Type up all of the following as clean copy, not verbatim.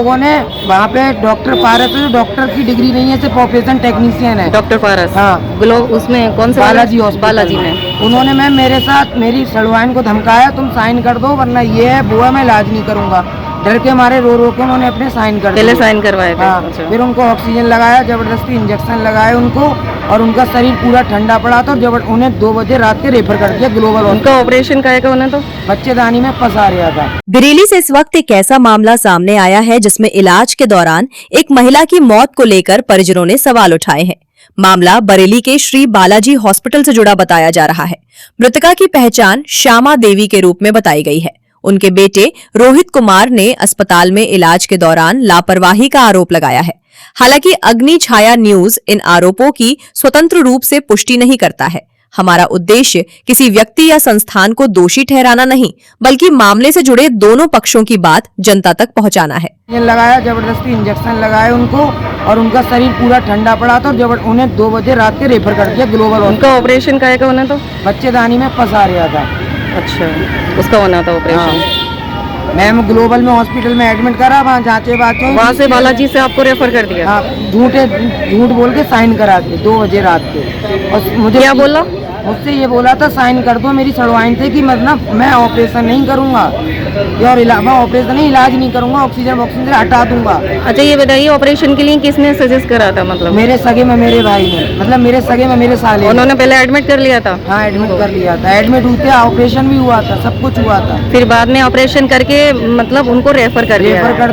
लोगों ने वहाँ पे डॉक्टर पारस है, जो डॉक्टर की डिग्री नहीं है, सिर्फ ऑपरेशन टेक्नीशियन है। डॉक्टर पारस? हाँ। उसमें कौन सा बालाजी हॉस्पिटल बालाजी में। उन्होंने मैम मेरे साथ मेरी सड़वाइन को धमकाया, तुम साइन कर दो वरना ये है वो है, मैं इलाज नहीं करूंगा। डर के मारे रो के उन्होंने अपने साइन कर दिए। पहले साइन करवाए थे? हाँ। अच्छा। फिर उनको ऑक्सीजन लगाया, जबरदस्ती इंजेक्शन लगाए उनको, और उनका शरीर पूरा ठंडा पड़ा था, और उन्हें 2 बजे रात के रेफर कर दिया ग्लोबल। उनका ऑपरेशन का उन्हें तो बच्चेदानी में फंसा रहा था। बरेली से इस वक्त एक ऐसा मामला सामने आया है जिसमें इलाज के दौरान एक महिला की मौत को लेकर परिजनों ने सवाल उठाए हैं। मामला बरेली के श्री बालाजी हॉस्पिटल से जुड़ा बताया जा रहा है। मृतका की पहचान श्यामा देवी के रूप में बताई गई है। उनके बेटे रोहित कुमार ने अस्पताल में इलाज के दौरान लापरवाही का आरोप लगाया है। हालांकि अग्नि छाया न्यूज इन आरोपों की स्वतंत्र रूप से पुष्टि नहीं करता है। हमारा उद्देश्य किसी व्यक्ति या संस्थान को दोषी ठहराना नहीं, बल्कि मामले से जुड़े दोनों पक्षों की बात जनता तक पहुंचाना है। लगाया, जबरदस्ती इंजेक्शन लगाए उनको, और उनका शरीर पूरा ठंडा पड़ा था, और उन्हें 2 बजे रात के रेफर कर दिया ग्लोबल। उनका ऑपरेशन का उन्हें तो बच्चेदानी में फंसा रहा था। अच्छा, उसका होना था ऑपरेशन। हाँ। मैम ग्लोबल में हॉस्पिटल में एडमिट करा, वहाँ जांचे बातें, वहाँ से बालाजी से आपको रेफर कर दिया? हाँ, झूठ बोल के साइन करा के 2 बजे रात के। और मुझे क्या बोला? मुझसे ये बोला था साइन कर दो, मेरी सड़वाइन थे कि मतलब मैं ऑपरेशन नहीं करूंगा, और मैं ऑपरेशन नहीं, इलाज नहीं करूंगा, ऑक्सीजन से हटा दूंगा। अच्छा, ये बताइए ऑपरेशन के लिए किसने सजेस्ट करा था? मतलब मेरे सगे में मेरे भाई ने, मतलब मेरे सगे में मेरे साले। उन्होंने पहले एडमिट कर लिया था? हाँ, एडमिट कर लिया था। एडमिट हुए, ऑपरेशन भी हुआ था, सब कुछ हुआ था। फिर बाद में ऑपरेशन करके मतलब उनको रेफर कर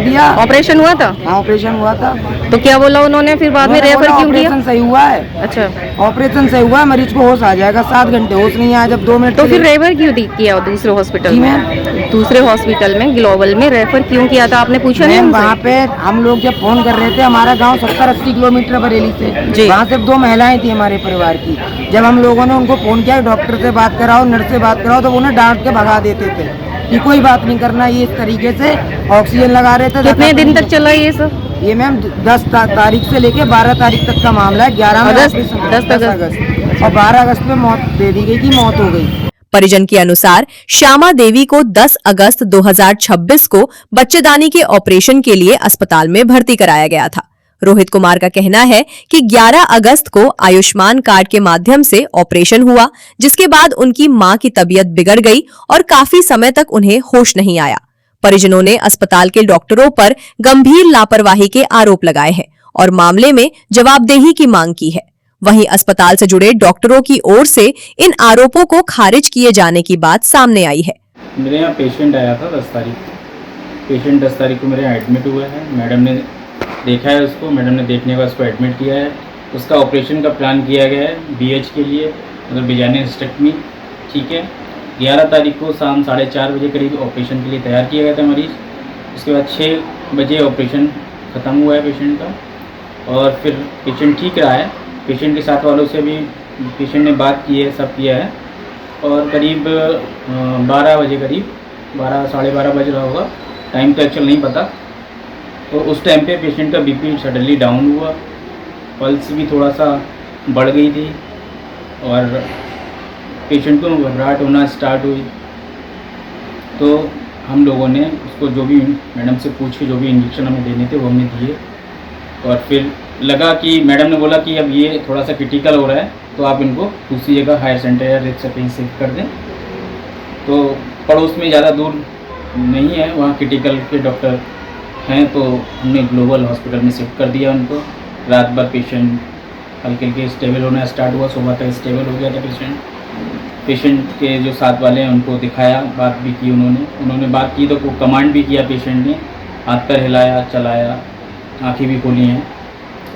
दिया? ऑपरेशन हुआ था? हाँ, ऑपरेशन हुआ था। तो क्या बोला उन्होंने फिर बाद में रेफर क्यों किया? ऑपरेशन सही हुआ है। अच्छा, ऑपरेशन सही हुआ है, मरीज को होश आ जाएगा। 7 घंटे होश नहीं आया, जब 2 मिनट। तो फिर रेफर क्यों किया दूसरे हॉस्पिटल में? दूसरे हॉस्पिटल में ग्लोबल में रेफर क्यों किया था, आपने पूछा नहीं? वहाँ पे हम लोग जब फोन कर रहे थे, हमारा गांव 70-80 किलोमीटर बरेली से, वहाँ सिर्फ 2 महिलाएं थी हमारे परिवार की। जब हम लोगों ने उनको फोन किया डॉक्टर से बात कराओ, नर्स से बात कराओ, तो उन्हें डांट के भगा देते थे कि कोई बात नहीं करना। ये इस तरीके से ऑक्सीजन लगा रहे थे। कितने दिन तक चला ये सब? ये मैम 10 तारीख से लेके 12 तारीख तक का मामला है। 10 अगस्त और 12 अगस्त में मौत दे दी गई कि मौत हो गई। परिजन के अनुसार श्यामा देवी को 10 अगस्त 2026 को बच्चेदानी के ऑपरेशन के लिए अस्पताल में भर्ती कराया गया था। रोहित कुमार का कहना है कि 11 अगस्त को आयुष्मान कार्ड के माध्यम से ऑपरेशन हुआ, जिसके बाद उनकी मां की तबीयत बिगड़ गई और काफी समय तक उन्हें होश नहीं आया। परिजनों ने अस्पताल के डॉक्टरों पर गंभीर लापरवाही के आरोप लगाए हैं और मामले में जवाबदेही की मांग की है। वहीं अस्पताल से जुड़े डॉक्टरों की ओर से इन आरोपों को खारिज किए जाने की बात सामने आई है। मेरे यहाँ पेशेंट आया था 10 तारीख। पेशेंट 10 तारीख को मेरे यहाँ एडमिट हुआ है। मैडम ने देखा है उसको, मैडम ने देखने के बाद उसको एडमिट किया है। उसका ऑपरेशन का प्लान किया गया है BH के लिए, मतलब बिजाइनोस्टेक्टमी। ठीक है, 11 तारीख को शाम 4:30 बजे करीब ऑपरेशन के लिए तैयार किया गया था मरीज़। उसके बाद 6 बजे ऑपरेशन ख़त्म हुआ है पेशेंट का, और फिर पेशेंट ठीक रहा है। पेशेंट के साथ वालों से भी पेशेंट ने बात की है, सब किया है, और करीब 12 बजे, करीब 12 साढ़े 12 बज रहा होगा, टाइम तो एक्चुअल नहीं पता। तो उस टाइम पे पेशेंट का BP सडनली डाउन हुआ, पल्स भी थोड़ा सा बढ़ गई थी, और पेशेंट को घबराहट होना स्टार्ट हुई। तो हम लोगों ने उसको जो भी मैडम से पूछ के जो भी इंजेक्शन हमें देने थे वो हमने दिए, और फिर लगा कि मैडम ने बोला कि अब ये थोड़ा सा क्रिटिकल हो रहा है, तो आप इनको दूसरी जगह हायर सेंटर या रेट से कहीं शिफ्ट कर दें। तो पड़ोस में ज़्यादा दूर नहीं है, वहाँ क्रिटिकल के डॉक्टर हैं, तो हमने ग्लोबल हॉस्पिटल में शिफ्ट कर दिया उनको। रात भर पेशेंट हल्के हल्के स्टेबल होना स्टार्ट हुआ, सुबह तक स्टेबल हो गया था पेशेंट के जो साथ वाले हैं उनको दिखाया, बात भी की उन्होंने बात की, तो कमांड भी किया पेशेंट ने, हाथ पैर हिलाया, चलाया, आँखें भी खोली हैं।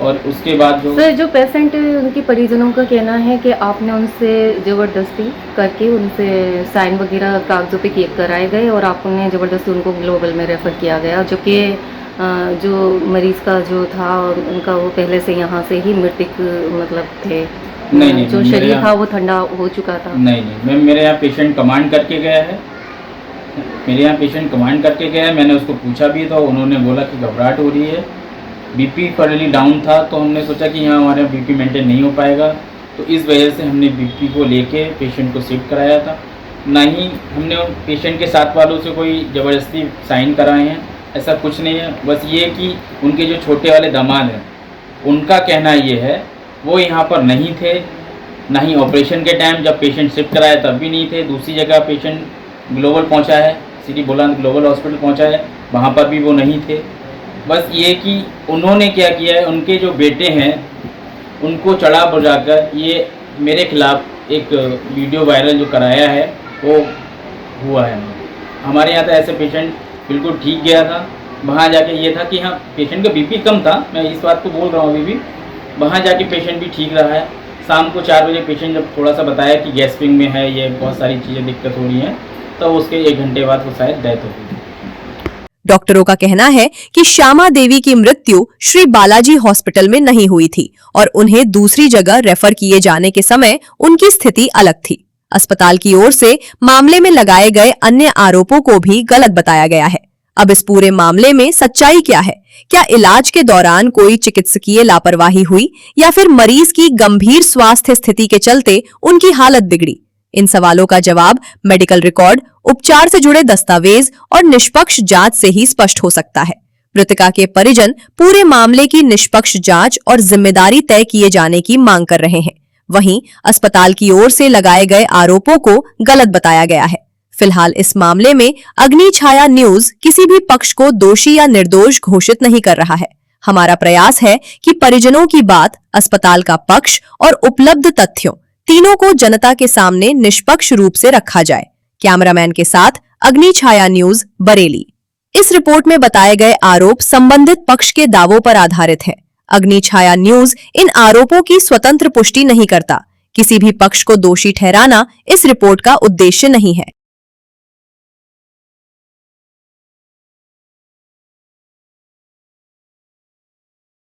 और उसके बाद जो पेशेंट उनके परिजनों का कहना है कि आपने उनसे ज़बरदस्ती करके उनसे साइन वगैरह कागजों पे किए कराए गए, और आपने ज़बरदस्ती उनको ग्लोबल में रेफ़र किया गया, जो कि जो मरीज़ का जो था उनका वो पहले से यहाँ से ही मृतक मतलब थे। नहीं, जो शरीर था वो ठंडा हो चुका था। नहीं मैम, मेरे यहाँ पेशेंट कमांड करके गया है। मैंने उसको पूछा भी था, उन्होंने बोला कि घबराहट हो रही है, BP फर्ली डाउन था, तो हमने सोचा कि यहाँ हमारे BP मेंटेन नहीं हो पाएगा, तो इस वजह से हमने BP को लेके पेशेंट को शिफ्ट कराया था। ना ही हमने पेशेंट के साथ वालों से कोई ज़बरदस्ती साइन कराए हैं, ऐसा कुछ नहीं है। बस ये कि उनके जो छोटे वाले दामाद हैं उनका कहना ये है वो यहाँ पर नहीं थे, ना ही ऑपरेशन के टाइम जब पेशेंट शिफ्ट कराया तब भी नहीं थे। दूसरी जगह पेशेंट ग्लोबल पहुँचा है, सिटी बुलंद ग्लोबल हॉस्पिटल पहुँचा है, वहाँ पर भी वो नहीं थे। बस ये कि उन्होंने क्या किया है, उनके जो बेटे हैं उनको चढ़ा बुझाकर ये मेरे खिलाफ एक वीडियो वायरल जो कराया है वो हुआ है। हमारे यहाँ तो ऐसे पेशेंट बिल्कुल ठीक गया था, वहाँ जाके ये था कि हाँ पेशेंट का बीपी कम था, मैं इस बात को बोल रहा हूँ अभी भी, वहाँ जाके पेशेंट भी ठीक रहा है। शाम को 4 बजे पेशेंट जब थोड़ा सा बताया कि गैस्ट्रिक में है, ये बहुत सारी चीज़ें दिक्कत हो रही हैं, तो उसके 1 घंटे बाद वो शायद डेथ हो गई। डॉक्टरों का कहना है कि श्यामा देवी की मृत्यु श्री बालाजी हॉस्पिटल में नहीं हुई थी और उन्हें दूसरी जगह रेफर किए जाने के समय उनकी स्थिति अलग थी। अस्पताल की ओर से मामले में लगाए गए अन्य आरोपों को भी गलत बताया गया है। अब इस पूरे मामले में सच्चाई क्या है? क्या इलाज के दौरान कोई चिकित्सकीय लापरवाही हुई या फिर मरीज की गंभीर स्वास्थ्य स्थिति के चलते उनकी हालत बिगड़ी? इन सवालों का जवाब मेडिकल रिकॉर्ड, उपचार से जुड़े दस्तावेज और निष्पक्ष जांच से ही स्पष्ट हो सकता है। मृतका के परिजन पूरे मामले की निष्पक्ष जांच और जिम्मेदारी तय किए जाने की मांग कर रहे हैं। वहीं अस्पताल की ओर से लगाए गए आरोपों को गलत बताया गया है। फिलहाल इस मामले में अग्नि छाया न्यूज किसी भी पक्ष को दोषी या निर्दोष घोषित नहीं कर रहा है। हमारा प्रयास है कि परिजनों की बात, अस्पताल का पक्ष और उपलब्ध तथ्यों तीनों को जनता के सामने निष्पक्ष रूप से रखा जाए। कैमरामैन के साथ अग्नि छाया न्यूज, बरेली। इस रिपोर्ट में बताए गए आरोप संबंधित पक्ष के दावों पर आधारित हैं। अग्नि छाया न्यूज इन आरोपों की स्वतंत्र पुष्टि नहीं करता। किसी भी पक्ष को दोषी ठहराना इस रिपोर्ट का उद्देश्य नहीं है।